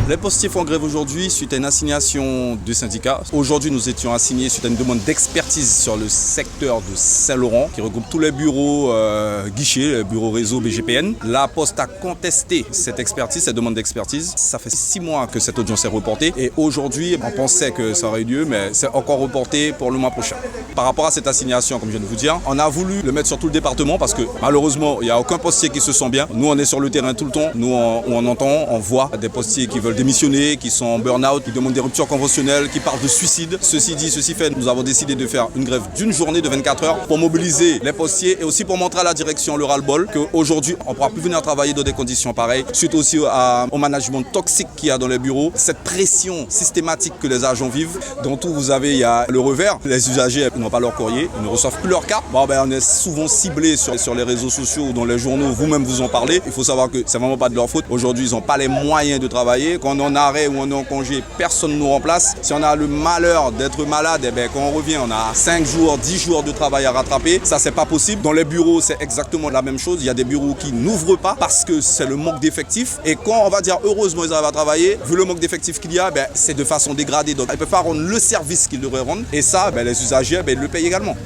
Les postiers font grève aujourd'hui suite à une assignation du syndicat. Aujourd'hui, nous étions assignés suite à une demande d'expertise sur le secteur de Saint-Laurent qui regroupe tous les bureaux guichets, les bureaux réseau BGPN. La Poste a contesté cette expertise, cette demande d'expertise. Ça fait 6 mois que cette audience est reportée et aujourd'hui, on pensait que ça aurait eu lieu, mais c'est encore reporté pour le mois prochain. Par rapport à cette assignation, comme je viens de vous dire, on a voulu le mettre sur tout le département parce que malheureusement, il n'y a aucun postier qui se sent bien. Nous, on est sur le terrain tout le temps. Nous, on entend, on voit des postiers qui veulent démissionner, qui sont en burn-out, qui demandent des ruptures conventionnelles, qui parlent de suicide. Ceci dit, ceci fait, nous avons décidé de faire une grève d'une journée de 24 heures pour mobiliser les postiers et aussi pour montrer à la direction le ras-le-bol qu'aujourd'hui, on ne pourra plus venir travailler dans des conditions pareilles, suite aussi au management toxique qu'il y a dans les bureaux, cette pression systématique que les agents vivent. Dans tout, vous avez, il y a le revers. Les usagers n'ont pas leur courrier, ils ne reçoivent plus leur carte. On est souvent ciblés sur les réseaux sociaux ou dans les journaux, vous-même vous en parlez. Il faut savoir que c'est vraiment pas de leur faute. Aujourd'hui, ils n'ont pas les moyens de travailler. Quand on est en arrêt ou on est en congé, personne ne nous remplace. Si on a le malheur d'être malade, quand on revient, on a 5 jours, 10 jours de travail à rattraper. Ça, c'est pas possible. Dans les bureaux, c'est exactement la même chose. Il y a des bureaux qui n'ouvrent pas parce que c'est le manque d'effectifs. Et quand on va dire heureusement ils arrivent à travailler, vu le manque d'effectifs qu'il y a, c'est de façon dégradée. Donc, ils ne peuvent pas rendre le service qu'ils devraient rendre. Et ça, les usagers, ils le payent également.